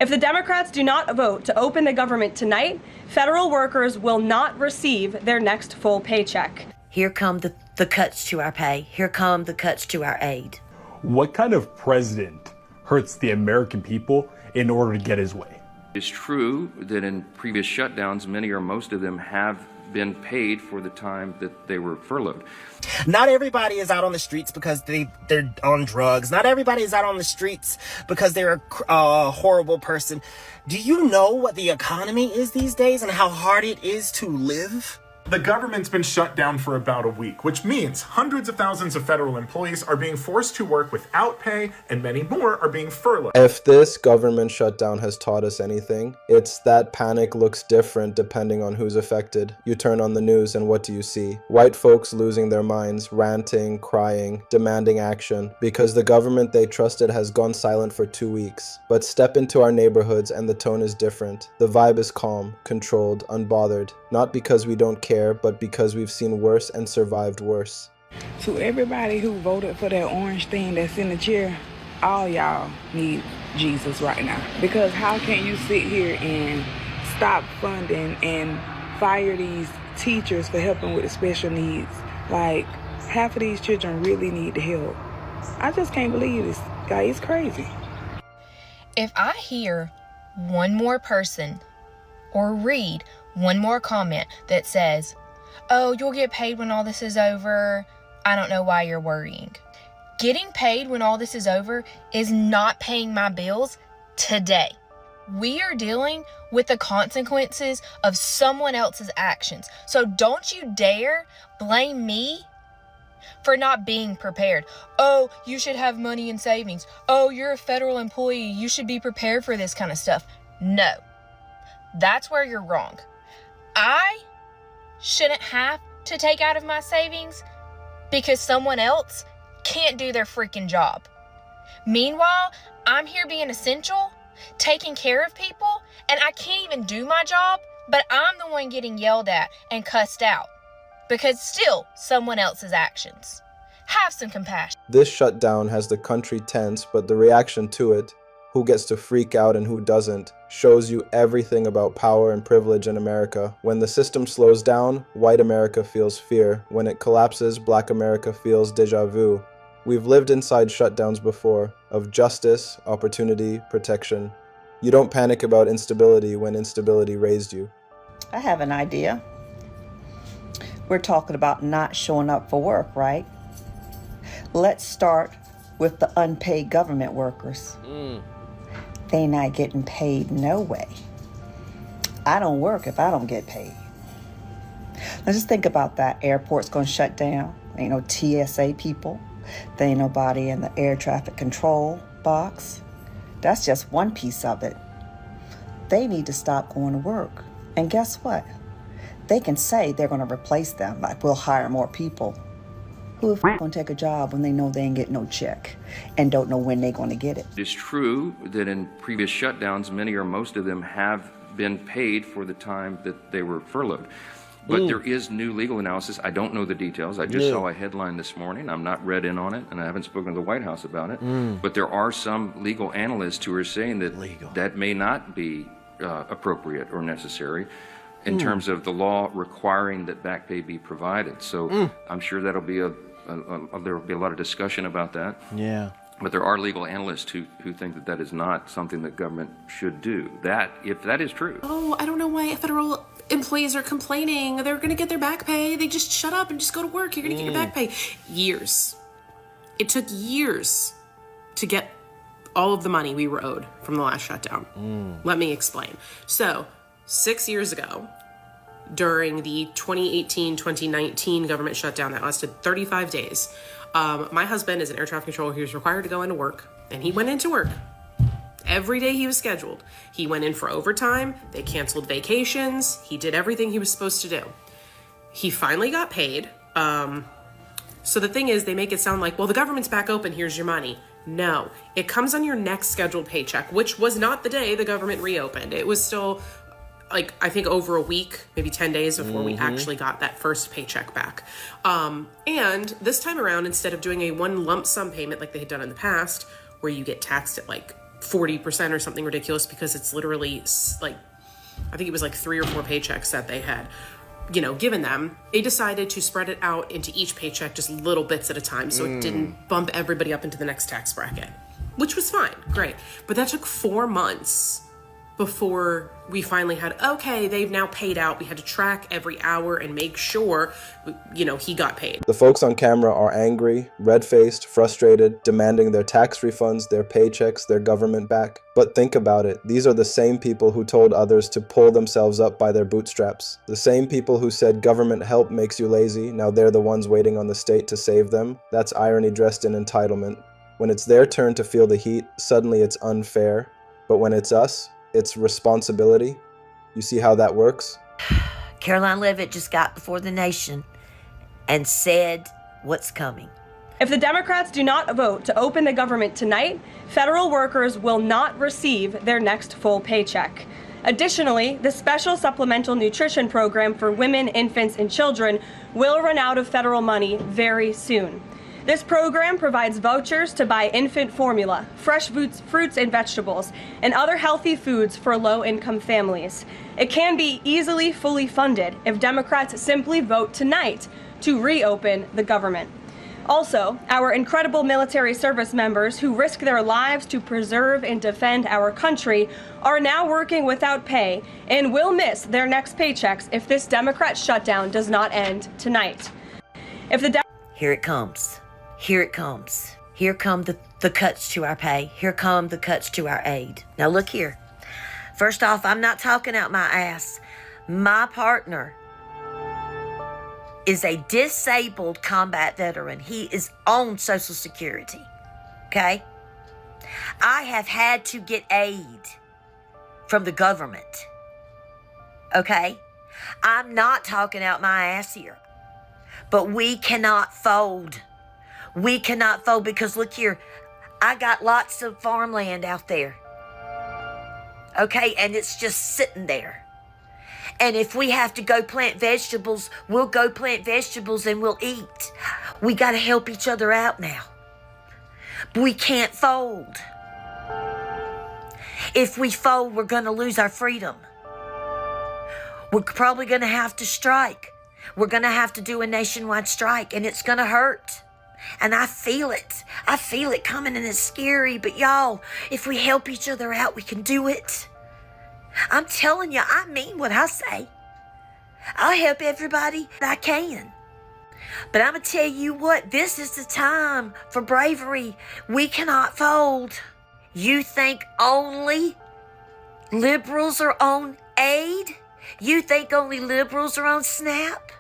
If the Democrats do not vote to open the government tonight, federal workers will not receive their next full paycheck. Here come the cuts to our pay. Here come the cuts to our aid. What kind of president hurts the American people in order to get his way? It's true that in previous shutdowns, many or most of them have been paid for the time that they were furloughed. Not everybody is out on the streets because they're on drugs. Not everybody is out on the streets because they're a horrible person. Do you know what the economy is these days and how hard it is to live? The government's been shut down for about a week, which means hundreds of thousands of federal employees are being forced to work without pay, and many more are being furloughed. If this government shutdown has taught us anything, it's that panic looks different depending on who's affected. You turn on the news and what do you see? White folks losing their minds, ranting, crying, demanding action, because the government they trusted has gone silent for 2 weeks. But step into our neighborhoods and the tone is different. The vibe is calm, controlled, unbothered. Not because we don't care, but because we've seen worse and survived worse. To everybody who voted for that orange thing that's in the chair, all y'all need Jesus right now. Because how can you sit here and stop funding and fire these teachers for helping with the special needs? Like, half of these children really need the help. I just can't believe this. Guy, it's crazy. If I hear one more person or read one more comment that says, "Oh, you'll get paid when all this is over. I don't know why you're worrying." Getting paid when all this is over is not paying my bills today. We are dealing with the consequences of someone else's actions. So don't you dare blame me for not being prepared. "Oh, you should have money in savings. Oh, you're a federal employee. You should be prepared for this kind of stuff." No, that's where you're wrong. I shouldn't have to take out of my savings because someone else can't do their freaking job. Meanwhile, I'm here being essential, taking care of people, and I can't even do my job, but I'm the one getting yelled at and cussed out because still someone else's actions. Have some compassion. This shutdown has the country tense, but the reaction to it, who gets to freak out and who doesn't, shows you everything about power and privilege in America. When the system slows down, white America feels fear. When it collapses, black America feels déjà vu. We've lived inside shutdowns before, of justice, opportunity, protection. You don't panic about instability when instability raised you. I have an idea. We're talking about not showing up for work, right? Let's start with the unpaid government workers. They not getting paid no way. I don't work if I don't get paid. Now just think about that. Airport's gonna shut down. Ain't no TSA people. There ain't nobody in the air traffic control box. That's just one piece of it. They need to stop going to work. And guess what? They can say they're gonna replace them, like we'll hire more people. Who gonna take a job when they know they ain't get no check and don't know when they're gonna get it? It's true that in previous shutdowns, many or most of them have been paid for the time that they were furloughed. But there is new legal analysis. I don't know the details. I just saw a headline this morning. I'm not read in on it, and I haven't spoken to the White House about it. But there are some legal analysts who are saying that that may not be appropriate or necessary in terms of the law requiring that back pay be provided. So I'm sure that'll be there will be a lot of discussion about that. Yeah. But there are legal analysts who think that that is not something that government should do. That, if that is true. Oh, I don't know why federal employees are complaining. They're going to get their back pay. They just shut up and just go to work. You're going to get your back pay. Years. It took years to get all of the money we were owed from the last shutdown. Let me explain. So, 6 years ago, during the 2018-2019 government shutdown that lasted 35 days, my husband is an air traffic controller. He was required to go into work, and he went into work. Every day he was scheduled. He went in for overtime. They canceled vacations. He did everything he was supposed to do. He finally got paid. So the thing is, they make it sound like, well, the government's back open, here's your money. No, it comes on your next scheduled paycheck, which was not the day the government reopened. It was still, like, I think over a week, maybe 10 days before we actually got that first paycheck back. And this time around, instead of doing a one lump sum payment like they had done in the past, where you get taxed at like 40% or something ridiculous, because it's literally like, I think it was like 3 or 4 paychecks that they had, given them. They decided to spread it out into each paycheck, just little bits at a time, so it didn't bump everybody up into the next tax bracket, which was fine, great. But that took 4 months before we finally had, okay, they've now paid out. We had to track every hour and make sure, he got paid. The folks on camera are angry, red-faced, frustrated, demanding their tax refunds, their paychecks, their government back. But think about it. These are the same people who told others to pull themselves up by their bootstraps. The same people who said government help makes you lazy. Now they're the ones waiting on the state to save them. That's irony dressed in entitlement. When it's their turn to feel the heat, suddenly it's unfair. But when it's us, it's responsibility. You see how that works? Caroline Leavitt just got before the nation and said what's coming. If the Democrats do not vote to open the government tonight, federal workers will not receive their next full paycheck. Additionally, the special supplemental nutrition program for women, infants, and children will run out of federal money very soon. This program provides vouchers to buy infant formula, fresh fruits and vegetables, and other healthy foods for low-income families. It can be easily fully funded if Democrats simply vote tonight to reopen the government. Also, our incredible military service members who risk their lives to preserve and defend our country are now working without pay and will miss their next paychecks if this Democrat shutdown does not end tonight. Here it comes. Here it comes. Here come the cuts to our pay. Here come the cuts to our aid. Now look here. First off, I'm not talking out my ass. My partner is a disabled combat veteran. He is on Social Security. Okay? I have had to get aid from the government. Okay? I'm not talking out my ass here. But we cannot fold. We cannot fold because look here, I got lots of farmland out there. Okay, and it's just sitting there. And if we have to go plant vegetables, we'll go plant vegetables and we'll eat. We got to help each other out now. We can't fold. If we fold, we're going to lose our freedom. We're probably going to have to strike. We're going to have to do a nationwide strike, and it's going to hurt. And I feel it. I feel it coming, and it's scary. But y'all, if we help each other out, we can do it. I'm telling you, I mean what I say. I'll help everybody that I can. But I'm going to tell you what, this is the time for bravery. We cannot fold. You think only liberals are on aid? You think only liberals are on SNAP?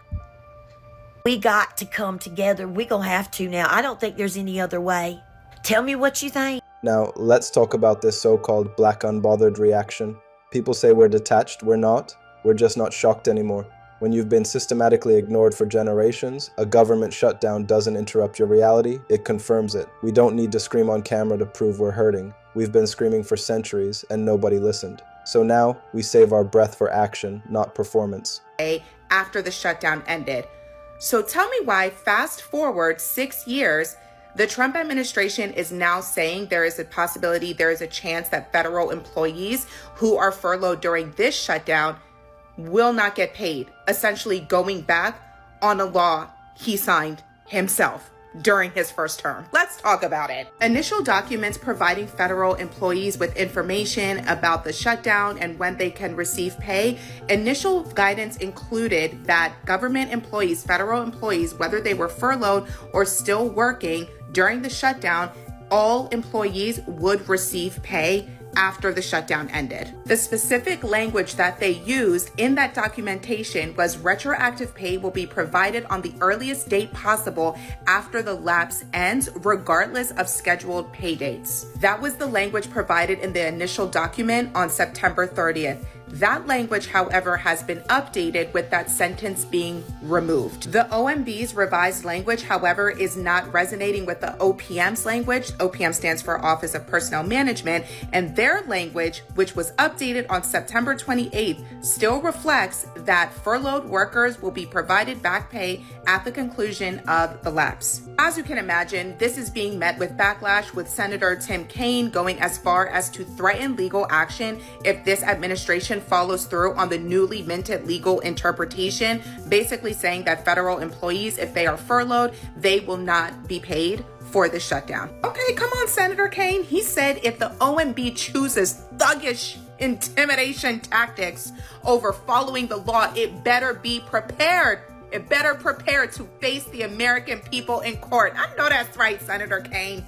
We got to come together. We're going to have to now. I don't think there's any other way. Tell me what you think. Now, let's talk about this so-called black unbothered reaction. People say we're detached. We're not. We're just not shocked anymore. When you've been systematically ignored for generations, a government shutdown doesn't interrupt your reality, it confirms it. We don't need to scream on camera to prove we're hurting. We've been screaming for centuries and nobody listened. So now, we save our breath for action, not performance. After the shutdown ended. So tell me why, fast forward 6 years, the Trump administration is now saying there is a possibility, there is a chance that federal employees who are furloughed during this shutdown will not get paid, essentially going back on a law he signed himself during his first term. Let's talk about it. Initial documents providing federal employees with information about the shutdown and when they can receive pay. Initial guidance included that government employees, federal employees, whether they were furloughed or still working during the shutdown, all employees would receive pay after the shutdown ended. The specific language that they used in that documentation was retroactive pay will be provided on the earliest date possible after the lapse ends, regardless of scheduled pay dates. That was the language provided in the initial document on September 30th. That language, however, has been updated with that sentence being removed. The OMB's revised language, however, is not resonating with the OPM's language. OPM stands for Office of Personnel Management, and their language, which was updated on September 28th, still reflects that furloughed workers will be provided back pay at the conclusion of the lapse. As you can imagine, this is being met with backlash, with Senator Tim Kaine going as far as to threaten legal action if this administration follows through on the newly minted legal interpretation, basically saying that federal employees, if they are furloughed, they will not be paid for the shutdown. Okay, come on, Senator Kaine. He said if the OMB chooses thuggish intimidation tactics over following the law, it better be prepared. It better prepare to face the American people in court. I know that's right, Senator Kaine.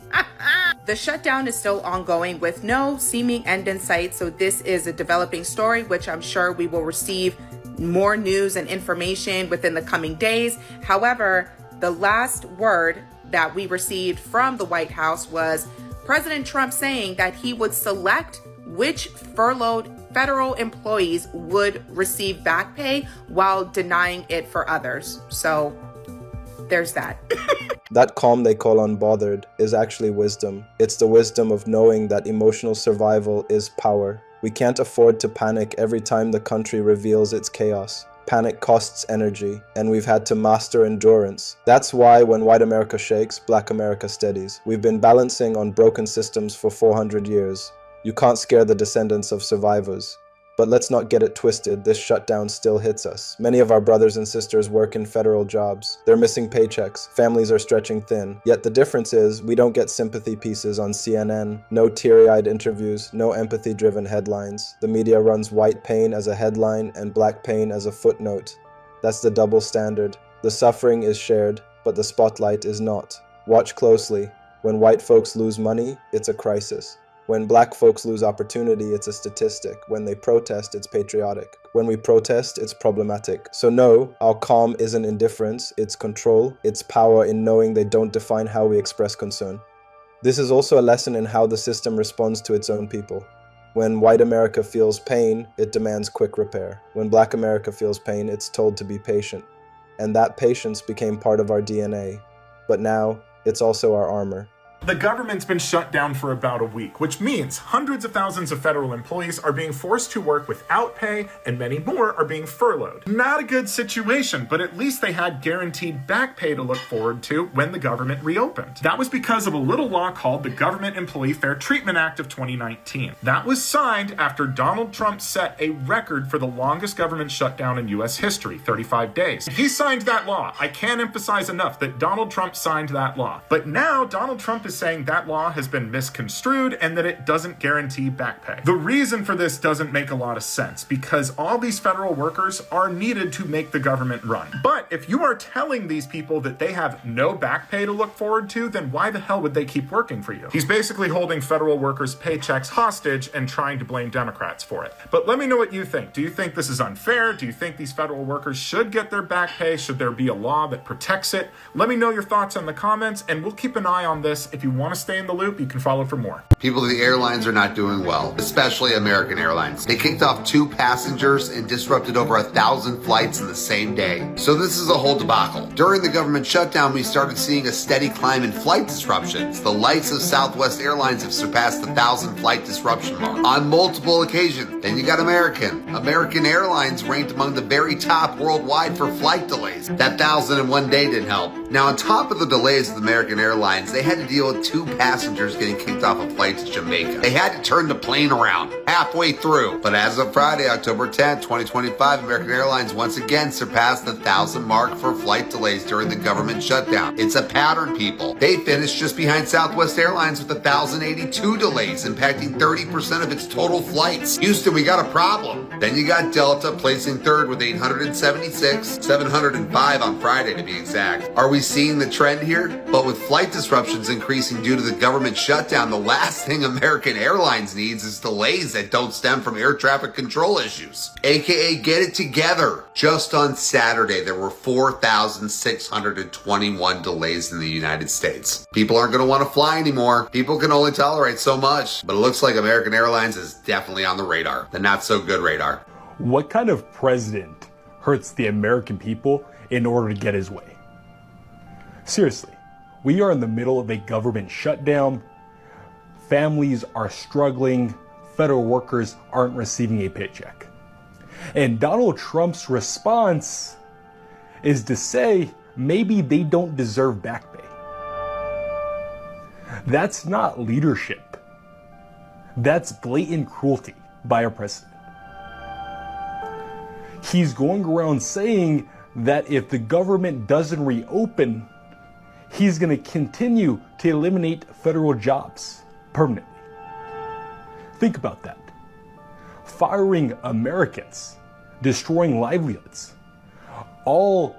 The shutdown is still ongoing with no seeming end in sight. So this is a developing story, which I'm sure we will receive more news and information within the coming days. However, the last word that we received from the White House was President Trump saying that he would select which furloughed federal employees would receive back pay while denying it for others. So there's that. That calm they call unbothered is actually wisdom. It's the wisdom of knowing that emotional survival is power. We can't afford to panic every time the country reveals its chaos. Panic costs energy, and we've had to master endurance. That's why when white America shakes, black America steadies. We've been balancing on broken systems for 400 years. You can't scare the descendants of survivors. But let's not get it twisted, this shutdown still hits us. Many of our brothers and sisters work in federal jobs. They're missing paychecks, families are stretching thin. Yet the difference is, we don't get sympathy pieces on CNN, no teary-eyed interviews, no empathy-driven headlines. The media runs white pain as a headline and black pain as a footnote. That's the double standard. The suffering is shared, but the spotlight is not. Watch closely. When white folks lose money, it's a crisis. When black folks lose opportunity, it's a statistic. When they protest, it's patriotic. When we protest, it's problematic. So no, our calm isn't indifference, it's control, it's power in knowing they don't define how we express concern. This is also a lesson in how the system responds to its own people. When white America feels pain, it demands quick repair. When black America feels pain, it's told to be patient. And that patience became part of our DNA. But now, it's also our armor. The government's been shut down for about a week, which means hundreds of thousands of federal employees are being forced to work without pay, and many more are being furloughed. Not a good situation, but at least they had guaranteed back pay to look forward to when the government reopened. That was because of a little law called the Government Employee Fair Treatment Act of 2019. That was signed after Donald Trump set a record for the longest government shutdown in U.S. history, 35 days. He signed that law. I can't emphasize enough that Donald Trump signed that law. But now Donald Trump is saying that law has been misconstrued and that it doesn't guarantee back pay. The reason for this doesn't make a lot of sense because all these federal workers are needed to make the government run. But if you are telling these people that they have no back pay to look forward to, then why the hell would they keep working for you? He's basically holding federal workers' paychecks hostage and trying to blame Democrats for it. But let me know what you think. Do you think this is unfair? Do you think these federal workers should get their back pay? Should there be a law that protects it? Let me know your thoughts in the comments, and we'll keep an eye on this. If you want to stay in the loop, you can follow for more. People at the airlines are not doing well, especially American Airlines. They kicked off 2 passengers and disrupted over 1,000 flights in the same day. So this is a whole debacle. During the government shutdown, we started seeing a steady climb in flight disruptions. The likes of Southwest Airlines have surpassed the 1,000 flight disruption mark on multiple occasions. Then you got American. American Airlines ranked among the very top worldwide for flight delays. That 1,001 day didn't help. Now, on top of the delays with American Airlines, they had to deal with 2 passengers getting kicked off a flight to Jamaica. They had to turn the plane around halfway through. But as of Friday, October 10th, 2025, American Airlines once again surpassed the 1,000 mark for flight delays during the government shutdown. It's a pattern, people. They finished just behind Southwest Airlines with 1,082 delays, impacting 30% of its total flights. Houston, we got a problem. Then you got Delta placing third with 876, 705 on Friday to be exact. Are we seeing the trend here? But with flight disruptions increasing due to the government shutdown, the last thing American Airlines needs is delays that don't stem from air traffic control issues, aka get it together. Just on Saturday, there were 4,621 delays in the United States. People aren't going to want to fly anymore. People can only tolerate so much, but it looks like American Airlines is definitely on the radar, the not so good radar. What kind of president hurts the American people in order to get his way? Seriously, we are in the middle of a government shutdown. Families are struggling. Federal workers aren't receiving a paycheck. And Donald Trump's response is to say maybe they don't deserve back pay. That's not leadership. That's blatant cruelty by our president. He's going around saying that if the government doesn't reopen, he's going to continue to eliminate federal jobs permanently. Think about that. Firing Americans, destroying livelihoods, all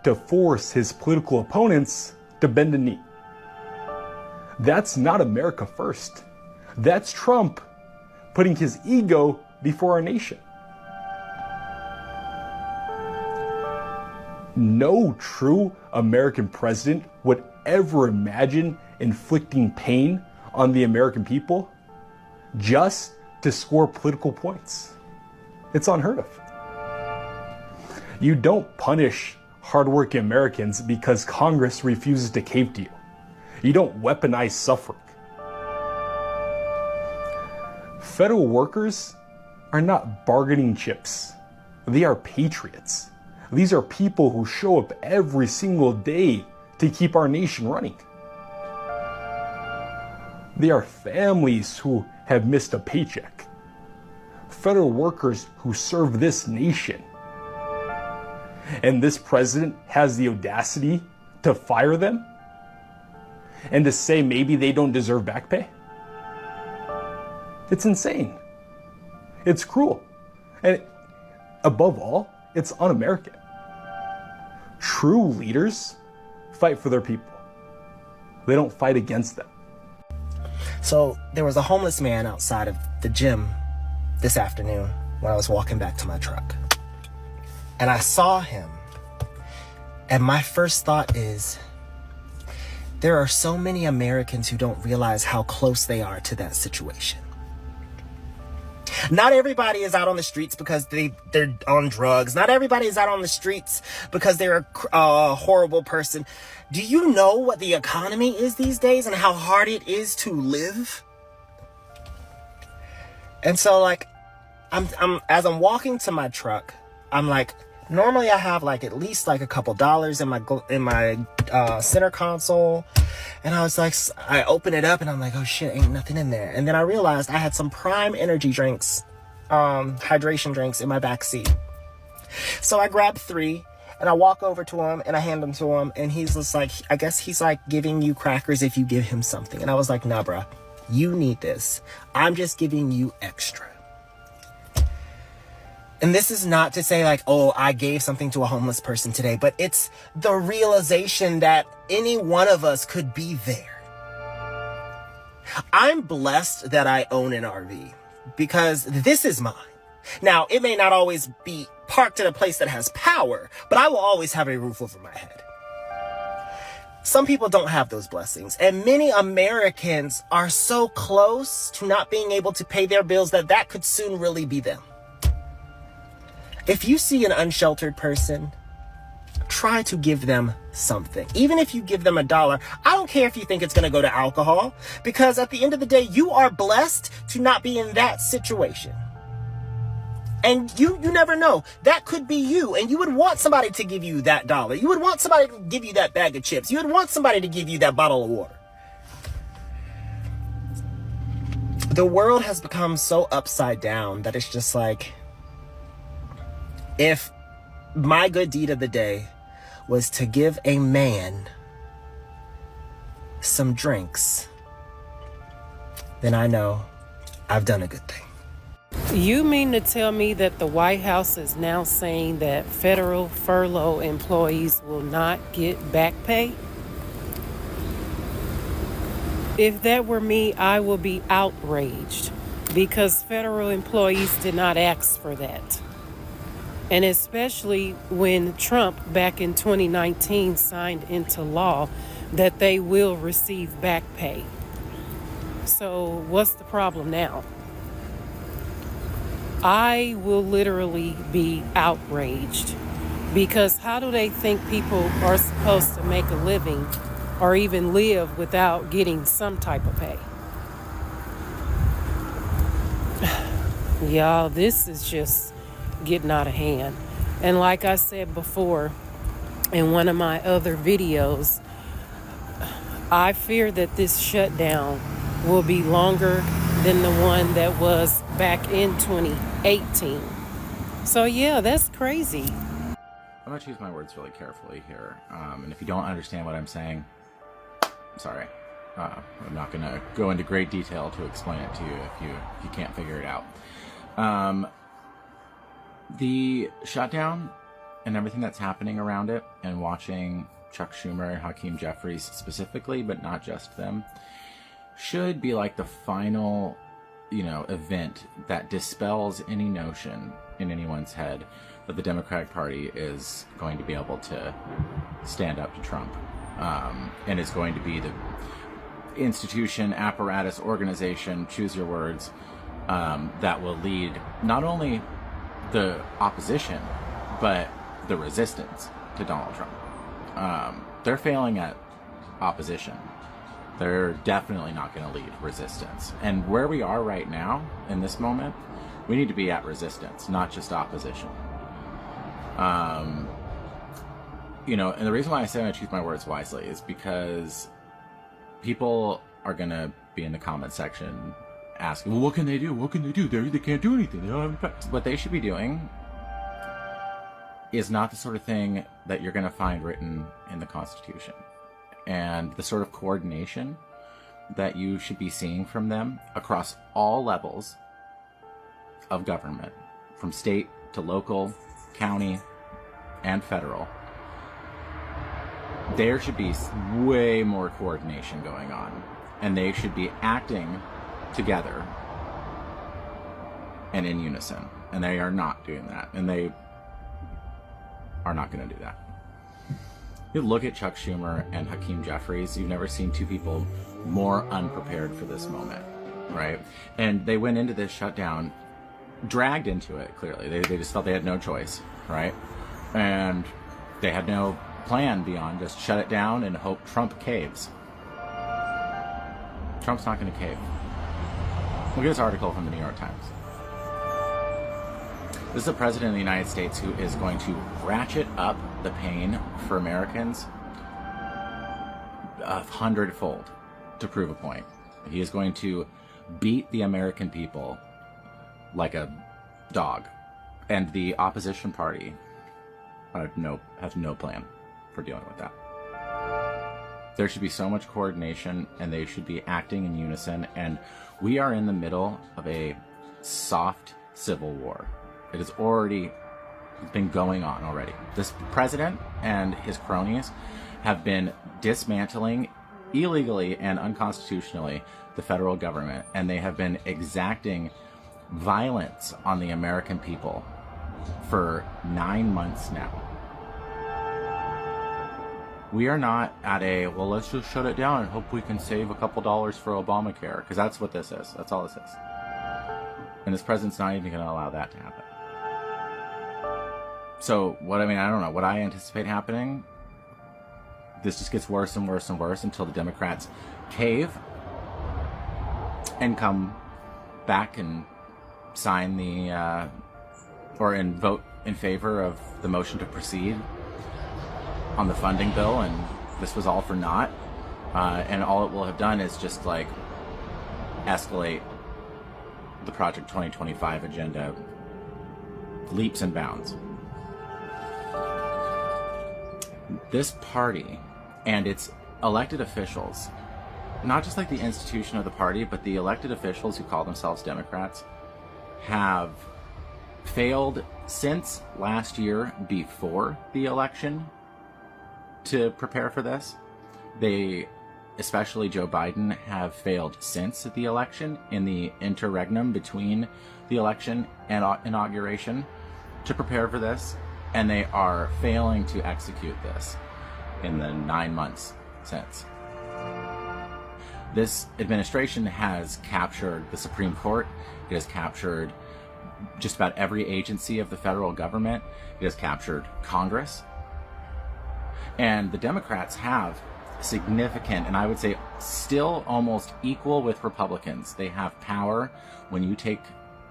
to force his political opponents to bend a knee. That's not America first. That's Trump putting his ego before our nation. No true American president would ever imagine inflicting pain on the American people just to score political points. It's unheard of. You don't punish hardworking Americans because Congress refuses to cave to you. You don't weaponize suffering. Federal workers are not bargaining chips. They are patriots. These are people who show up every single day to keep our nation running. They are families who have missed a paycheck. Federal workers who serve this nation. And this president has the audacity to fire them and to say maybe they don't deserve back pay. It's insane. It's cruel. And above all, it's un-American. True leaders fight for their people. They don't fight against them. So there was a homeless man outside of the gym this afternoon when I was walking back to my truck. And I saw him. And my first thought is, there are so many Americans who don't realize how close they are to that situation. Not everybody is out on the streets because they're on drugs. Not everybody is out on the streets because they're a horrible person. Do you know what the economy is these days and how hard it is to live? And so, like, as I'm walking to my truck, I'm like, normally I have like at least like a couple dollars in my center console. And I was like, I open it up and I'm like, oh shit, ain't nothing in there. And then I realized I had some Prime energy drinks, hydration drinks in my back seat. So I grabbed 3 and I walk over to him and I hand them to him. And he's just like, I guess he's like giving you crackers if you give him something. And I was like, nah, bruh, you need this. I'm just giving you extra. And this is not to say like, oh, I gave something to a homeless person today, but it's the realization that any one of us could be there. I'm blessed that I own an RV because this is mine. Now, it may not always be parked in a place that has power, but I will always have a roof over my head. Some people don't have those blessings, and many Americans are so close to not being able to pay their bills that could soon really be them. If you see an unsheltered person, try to give them something. Even if you give them $1, I don't care if you think it's going to go to alcohol, because at the end of the day, you are blessed to not be in that situation. And you never know. That could be you, and you would want somebody to give you that $1. You would want somebody to give you that bag of chips. You would want somebody to give you that bottle of water. The world has become so upside down that it's just like, if my good deed of the day was to give a man some drinks, then I know I've done a good thing. You mean to tell me that the White House is now saying that federal furlough employees will not get back pay? If that were me, I would be outraged because federal employees did not ask for that. And especially when Trump back in 2019 signed into law that they will receive back pay. So what's the problem now? I will literally be outraged because how do they think people are supposed to make a living or even live without getting some type of pay? Y'all, this is just getting out of hand. And like I said before in one of my other videos, I fear that this shutdown will be longer than the one that was back in 2018. So yeah, that's crazy. I'm going to choose my words really carefully here. And if you don't understand what I'm saying, I'm sorry. I'm not going to go into great detail to explain it to you if you can't figure it out. The shutdown and everything that's happening around it, and watching Chuck Schumer and Hakeem Jeffries specifically, but not just them, should be like the final, event that dispels any notion in anyone's head that the Democratic Party is going to be able to stand up to Trump, and is going to be the institution, apparatus, organization, choose your words, that will lead not only the opposition, but the resistance to Donald Trump. They're failing at opposition. They're definitely not going to lead resistance. And where we are right now, in this moment, we need to be at resistance, not just opposition. And the reason why I say I choose my words wisely is because people are going to be in the comment section asking, well, what can they do? What can they do? They can't do anything. They don't have any. What they should be doing is not the sort of thing that you're going to find written in the Constitution. And the sort of coordination that you should be seeing from them across all levels of government, from state to local, county, and federal, there should be way more coordination going on. And they should be acting together and in unison. And they are not doing that. And they are not going to do that. You look at Chuck Schumer and Hakeem Jeffries, you've never seen two people more unprepared for this moment, right? And they went into this shutdown, dragged into it, clearly. They just felt they had no choice, right? And they had no plan beyond just shut it down and hope Trump caves. Trump's not going to cave. Look at this article from the New York Times. This is the president of the United States who is going to ratchet up the pain for Americans 100-fold to prove a point. He is going to beat the American people like a dog. And the opposition party has no plan for dealing with that. There should be so much coordination, and they should be acting in unison. And we are in the middle of a soft civil war. It has already been going on already. This president and his cronies have been dismantling illegally and unconstitutionally the federal government, and they have been exacting violence on the American people for 9 months now. We are not at a, well, let's just shut it down and hope we can save a couple dollars for Obamacare, because that's what this is. That's all this is. And this president's not even going to allow that to happen. So, I don't know. What I anticipate happening, this just gets worse and worse and worse until the Democrats cave and come back and sign and vote in favor of the motion to proceed on the funding bill, and this was all for naught. And all it will have done is just escalate the Project 2025 agenda leaps and bounds. This party and its elected officials, not just the institution of the party, but the elected officials who call themselves Democrats, have failed since last year before the election to prepare for this. They, especially Joe Biden, have failed since the election in the interregnum between the election and inauguration to prepare for this. And they are failing to execute this in the 9 months since. This administration has captured the Supreme Court. It has captured just about every agency of the federal government. It has captured Congress. And the Democrats have significant, and I would say still almost equal with Republicans. They have power when you take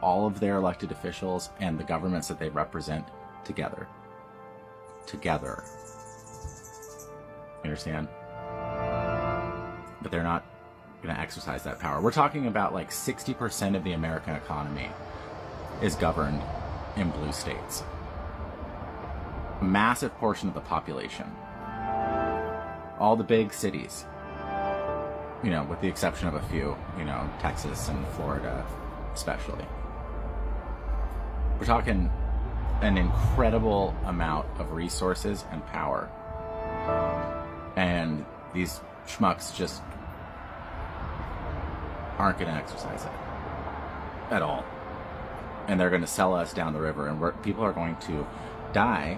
all of their elected officials and the governments that they represent together. You understand? but they're not going to exercise that power. We're talking about like 60% of the American economy is governed in blue states. A massive portion of the population. All the big cities, with the exception of a few, Texas and Florida especially. We're talking an incredible amount of resources and power. And these schmucks just aren't going to exercise it at all. And they're going to sell us down the river, and people are going to die,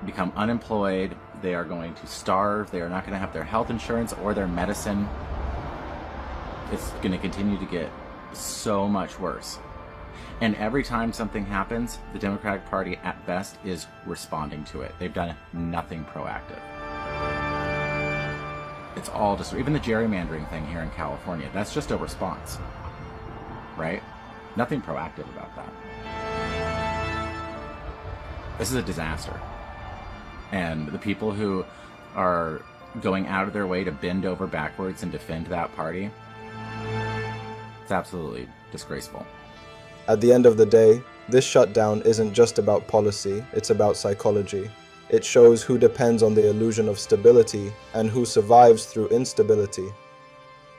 become unemployed, they are going to starve, they are not going to have their health insurance or their medicine. It's going to continue to get so much worse. And every time something happens, the Democratic Party at best is responding to it. They've done nothing proactive. It's all just, even the gerrymandering thing here in California, that's just a response, right? Nothing proactive about that. This is a disaster. And the people who are going out of their way to bend over backwards and defend that party, it's absolutely disgraceful. At the end of the day, this shutdown isn't just about policy, it's about psychology. It shows who depends on the illusion of stability and who survives through instability.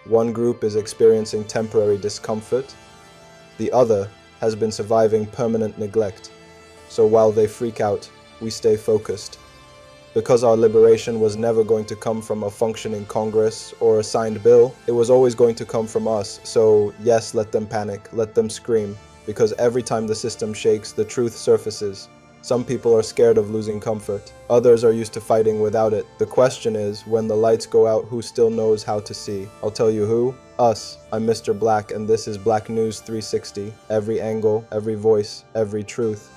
One group is experiencing temporary discomfort. The other has been surviving permanent neglect. So while they freak out, we stay focused. Because our liberation was never going to come from a functioning Congress or a signed bill, it was always going to come from us. So yes, let them panic, let them scream, because every time the system shakes, the truth surfaces. Some people are scared of losing comfort. Others are used to fighting without it. The question is, when the lights go out, who still knows how to see? I'll tell you who. Us. I'm Mr. Black, and this is Black News 360. Every angle, every voice, every truth.